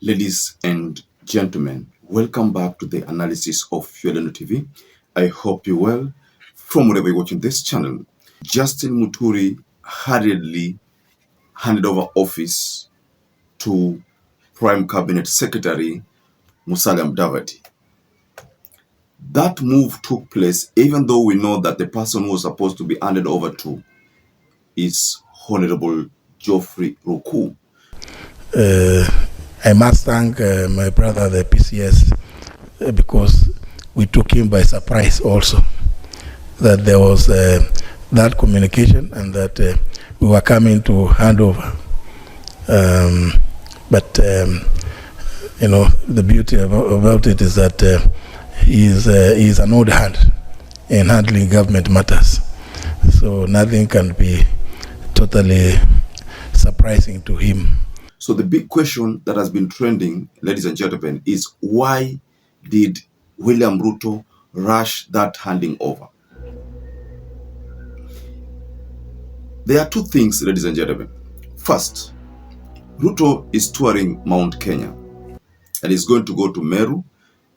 Ladies and gentlemen, welcome back to the analysis of YOLENO TV. I hope you're well from wherever you're watching this channel. Justin MUTURI hurriedly handed over office to Prime Cabinet Secretary Musalia Mudavadi. That move took place even though we know that the person who was supposed to be handed over to is Honorable Geoffrey Ruku. I must thank my brother, the PCS, because we took him by surprise also, that there was that communication and that we were coming to hand over. But you know, the beauty about it is that he is an old hand in handling government matters. So nothing can be totally surprising to him. So the big question that has been trending, ladies and gentlemen, is why did William Ruto rush that handing over? There are two things, ladies and gentlemen. First, Ruto is touring Mount Kenya and he's going to go to Meru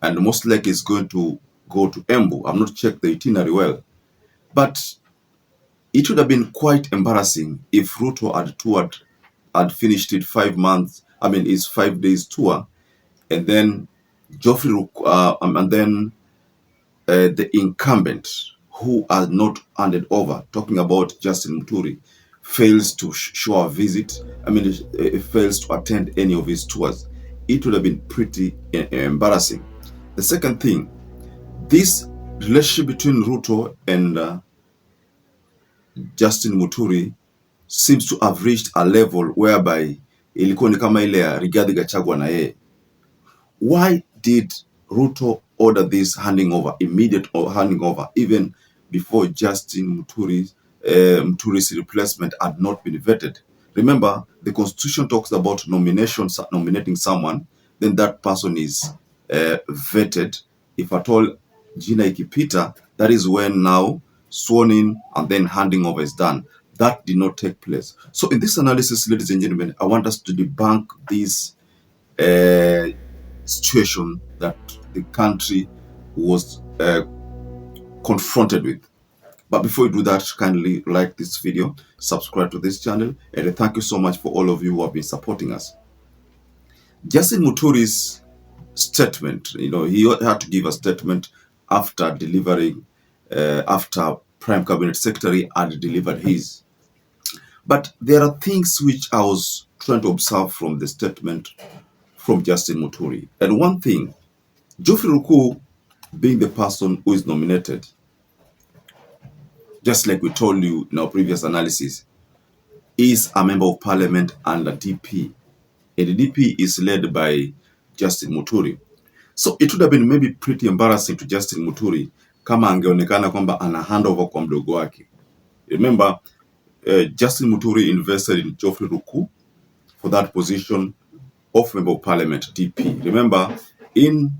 and most likely is going to go to Embu. I've not checked the itinerary well, but it would have been quite embarrassing if Ruto had finished it 5 months. I mean, his 5 days tour, and then Geoffrey and then the incumbent who has not handed over, talking about Justin MUTURI, fails to show a visit. I mean, it fails to attend any of his tours. It would have been pretty embarrassing. The second thing, this relationship between Ruto and Justin MUTURI seems to have reached a level whereby ilikuwa ni kama ile ya Rigathi Gachagua na yeye. Why did Ruto order this handing over, immediate handing over, even before Justin MUTURI's replacement had not been vetted? Remember, the Constitution talks about nominating someone, then that person is vetted. If at all jina ikipita, that is when now sworn in and then handing over is done. That did not take place. So in this analysis, ladies and gentlemen, I want us to debunk this situation that the country was confronted with. But before we do that, kindly like this video, subscribe to this channel, and thank you so much for all of you who have been supporting us. Justin MUTURI's statement, he had to give a statement after delivering, after Prime Cabinet Secretary had delivered his. But there are things which I was trying to observe from the statement from Justin MUTURI. And one thing, Geoffrey Ruku being the person who is nominated, just like we told you in our previous analysis, is a member of parliament and a DP. And the DP is led by Justin MUTURI. So it would have been maybe pretty embarrassing to Justin MUTURI kama angeonekana kwamba ana handover kwa mdogo wake. Remember, Justin MUTURI invested in Geoffrey Ruku for that position of member of parliament, DP. Remember, in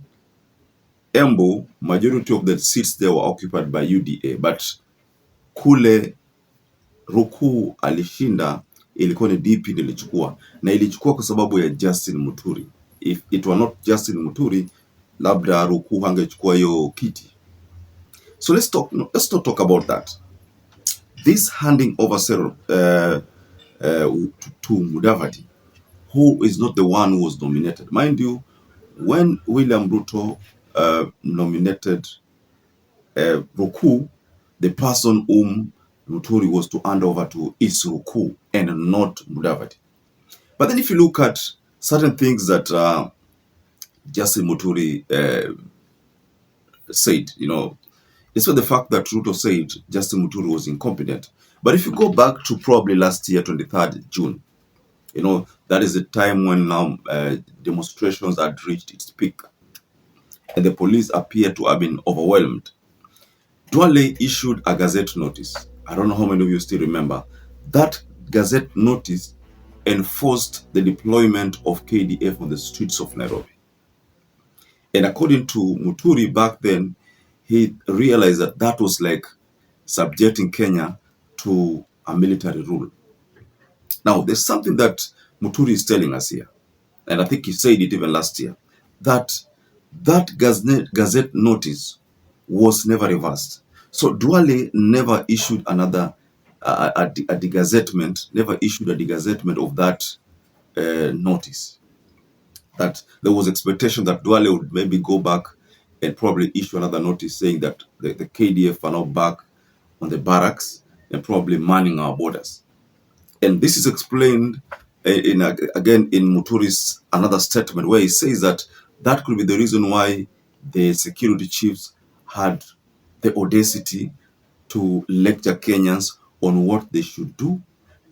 Embu, majority of the seats there were occupied by UDA, but kule Ruku alishinda ilikuwa ni DP nilichukua, na ilichukua kwa sababu ya Justin MUTURI. If it were not Justin MUTURI, labda Ruku hangechukua hiyo kiti. So let's not talk about that. This handing over to Mudavadi, who is not the one who was nominated. Mind you, when William Ruto nominated Ruku, the person whom MUTURI was to hand over to is Ruku and not Mudavadi. But then if you look at certain things that Justin MUTURI said, it's not the fact that Ruto said Justin MUTURI was incompetent. But if you go back to probably last year, 23rd June, that is the time when now demonstrations had reached its peak and the police appear to have been overwhelmed. DUALE issued a gazette notice. I don't know how many of you still remember. That gazette notice enforced the deployment of KDF on the streets of Nairobi. And according to MUTURI back then, he realized that that was like subjecting Kenya to a military rule. Now, there's something that MUTURI is telling us here. and I think he said it even last year, that that Gazette notice was never reversed. So DUALE never issued another a degazettement, never issued a degazettement of that notice. That there was expectation that DUALE would maybe go back and probably issue another notice saying that the KDF are now back on the barracks and probably manning our borders. And this is explained again in MUTURI's another statement, where he says that that could be the reason why the security chiefs had the audacity to lecture Kenyans on what they should do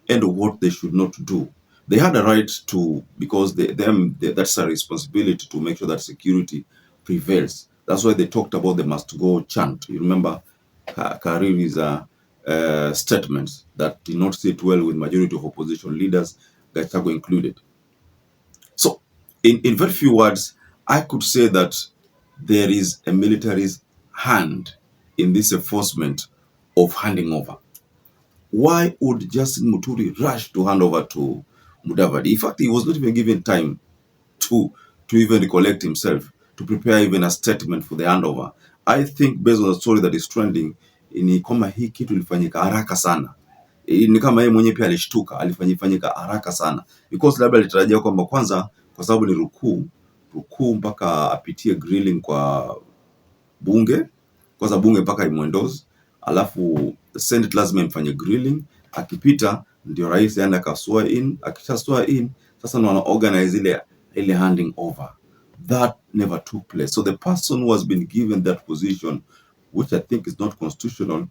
and what they should not do. They had a right to, because that's a responsibility to make sure that security prevails. That's why they talked about the must go chant. You remember Kariri's statements that did not sit well with majority of opposition leaders, Gachagua included. So, in very few words, I could say that there is a military's hand in this enforcement of handing over. Why would Justin Muturi rush to hand over to Mudavadi? In fact, he was not even given time to even recollect himself, to prepare even a statement for the handover. I think based on the story that is trending, ni kama hii kitu ilifanyika haraka sana. Ni kama yeye mwenyewe pia alishtuka, alifanyika haraka sana. Because labda alitarajia kwamba kwanza, kwa sababu ni rukuu mpaka apitie grilling kwa bunge, kwanza bunge mpaka imwendoze, alafu Senate lazima imfanye grilling, akipita ndio rais aende akaswear in, akisha swear in sasa wana organize ile handing over. That never took place. So the person who has been given that position, which I think is not constitutional,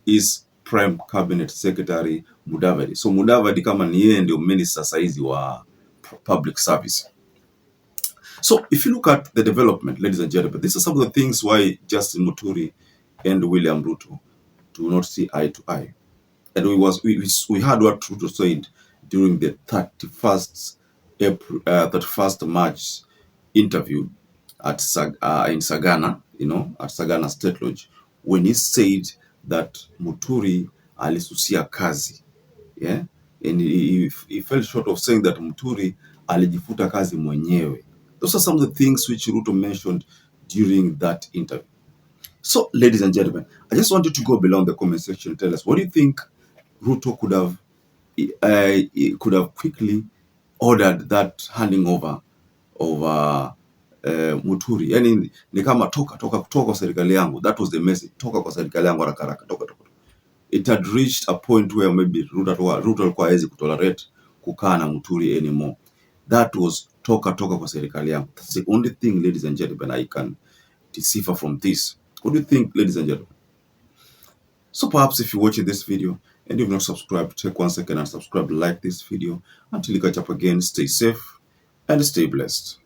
is Prime Cabinet Secretary Mudavadi. So Mudavadi kama ni yeye ndio minister saizi wa public service. So if you look at the development, ladies and gentlemen, these are some of the things why Justin Muturi and William Ruto do not see eye to eye. And we heard what Ruto said during the 31st March interview at in Sagana, at Sagana State Lodge, when he said that Muturi alisusia kazi, yeah, and he fell short of saying that Muturi alijifuta kazi mwenyewe. Those are some of the things which Ruto mentioned during that interview. So, ladies and gentlemen, I just want you to go below in the comment section and tell us, what do you think Ruto could have quickly ordered that handing over of Muturi? Yani ni kama toka kwa serikali yangu. That was the message. Toka kwa serikali yangu haraka haraka, toka. It had reached a point where maybe Ruto alikuwa hawezi kutolerate kukaa na Muturi anymore. That was toka kwa serikali yangu. That's the only thing, ladies and gentlemen, I can decipher from this. What do you think, ladies and gentlemen? So perhaps if you're watching this video and you've not subscribed, take 1 second and subscribe, like this video. Until you catch up again, stay safe and stay blessed.